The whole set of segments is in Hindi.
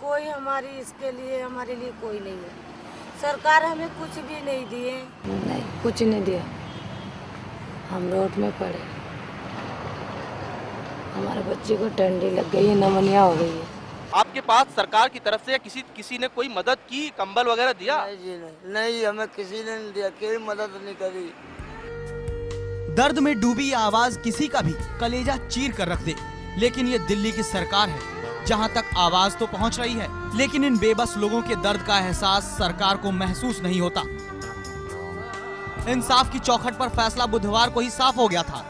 कोई हमारी इसके लिए हमारे लिए कोई नहीं है। सरकार हमें कुछ भी नहीं दिए। नहीं, कुछ नहीं दिया। हम रोड में पड़े, हमारे बच्चे को ठंडी लग गई है, नमोनिया हो गई है। आपके पास सरकार की तरफ से या किसी ने कोई मदद की, कंबल वगैरह दिया? नहीं जी नहीं, हमें किसी ने नहीं दिया, कोई मदद नहीं करी। दर्द में डूबी ये आवाज किसी का भी कलेजा चीर कर रख दे। लेकिन ये दिल्ली की सरकार है, जहां तक आवाज तो पहुंच रही है, लेकिन इन बेबस लोगों के दर्द का एहसास सरकार को महसूस नहीं होता। इंसाफ की चौखट पर फैसला बुधवार को ही साफ हो गया था।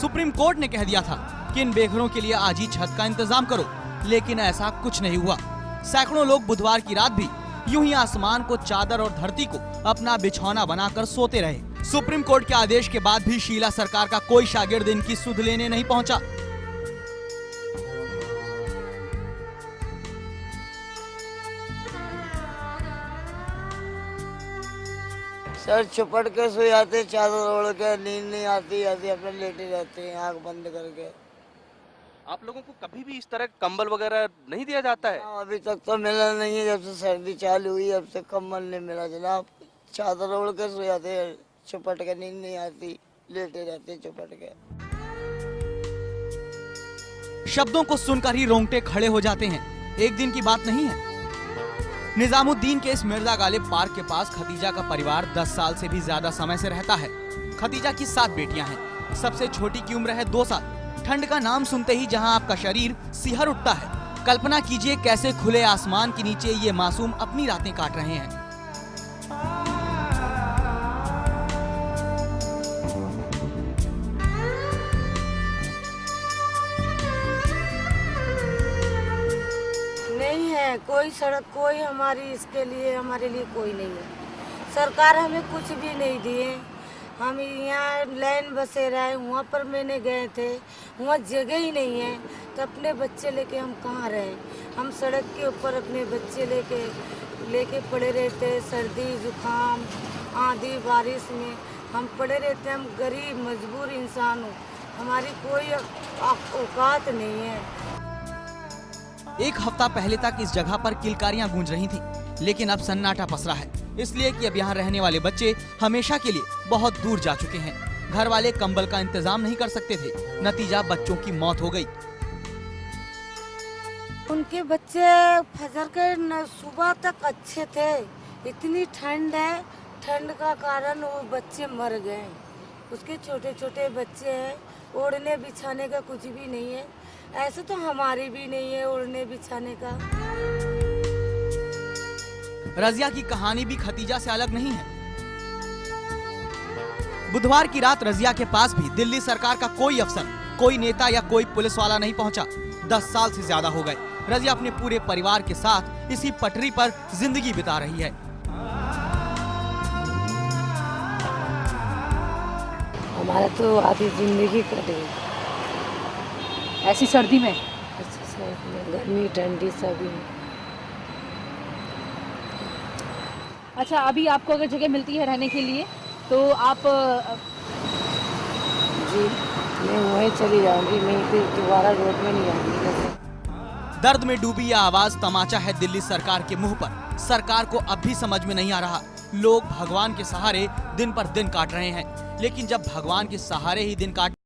सुप्रीम कोर्ट ने कह दिया था कि इन बेघरों के लिए आज ही छत का इंतजाम करो, लेकिन ऐसा कुछ नहीं हुआ। सैकड़ों लोग बुधवार की रात भी यूं ही आसमान को चादर और धरती को अपना बिछौना बनाकर सोते रहे। सुप्रीम कोर्ट के आदेश के बाद भी शीला सरकार का कोई शागिर्द इनकी सुध लेने नहीं पहुंचा। सर छुपट के सो जाते, चादर ओढ़ के, नींद नहीं आती, ऐसे अपने लेटे रहते हैं आंख बंद करके। आप लोगों को कभी भी इस तरह कंबल वगैरह नहीं दिया जाता है? अभी तक तो मिला नहीं है, जब से सर्दी चालू हुई अब से कंबल नहीं मिला जनाब। चादर ओढ़ के सो जाते हैं, छुपट के, नींद नहीं आती, लेटे रहते छुपट के। शब्दों को सुनकर ही रोंगटे खड़े हो जाते हैं। एक दिन की बात नहीं है। निजामुद्दीन के इस मिर्जा गालिब पार्क के पास खतीजा का परिवार 10 साल से भी ज्यादा समय से रहता है। खतीजा की 7 बेटियां हैं। सबसे छोटी की उम्र है 2 साल। ठंड का नाम सुनते ही जहां आपका शरीर सिहर उठता है। कल्पना कीजिए कैसे खुले आसमान के नीचे ये मासूम अपनी रातें काट रहे हैं। नहीं है कोई सड़क, कोई हमारी इसके लिए हमारे लिए कोई नहीं है। सरकार हमें कुछ भी नहीं दिए। हम यहाँ लाइन बसेरा है, वहाँ पर मैंने गए थे, वहाँ जगह ही नहीं है, तो अपने बच्चे लेके हम कहाँ रहें। हम सड़क के ऊपर अपने बच्चे लेके पड़े रहते, सर्दी जुकाम आंधी बारिश में हम पड़े रहते। हम गरीब मजबूर इंसान हूँ, हमारी कोई औकात नहीं है। एक हफ्ता पहले तक इस जगह पर किलकारियां गूंज रही थीं, लेकिन अब सन्नाटा पसरा है, इसलिए कि अब यहाँ रहने वाले बच्चे हमेशा के लिए बहुत दूर जा चुके हैं। घर वाले कंबल का इंतजाम नहीं कर सकते थे, नतीजा बच्चों की मौत हो गई। उनके बच्चे फजर के सुबह तक अच्छे थे, इतनी ठंड है, ठंड का कारण वो बच्चे मर गए। उसके छोटे छोटे बच्चे हैं, ओढ़ने बिछाने का कुछ भी नहीं है। ऐसे तो हमारी भी नहीं है ओढ़ने बिछाने का। रजिया की कहानी भी खतीजा से अलग नहीं है। बुधवार की रात रजिया के पास भी दिल्ली सरकार का कोई अफसर, कोई नेता या कोई पुलिस वाला नहीं पहुंचा। 10 साल से ज्यादा हो गए। रजिया अपने पूरे परिवार के साथ इसी पटरी पर जिंदगी बिता रही है। हमारा तो आधी जिंदगी कट गई ऐसी सर्दी में। ऐसी सर्दी में, गर्मी ठंडी सभी में। अच्छा, अभी आपको अगर जगह मिलती है रहने के लिए तो आप? जी, मैं वहीं चली जाऊंगी, मैं फिर दोबारा रोड में नहीं आऊंगी। दर्द में डूबी यह आवाज तमाचा है दिल्ली सरकार के मुंह पर। सरकार को अब भी समझ में नहीं आ रहा। लोग भगवान के सहारे दिन पर दिन काट रहे हैं, लेकिन जब भगवान के सहारे ही दिन काट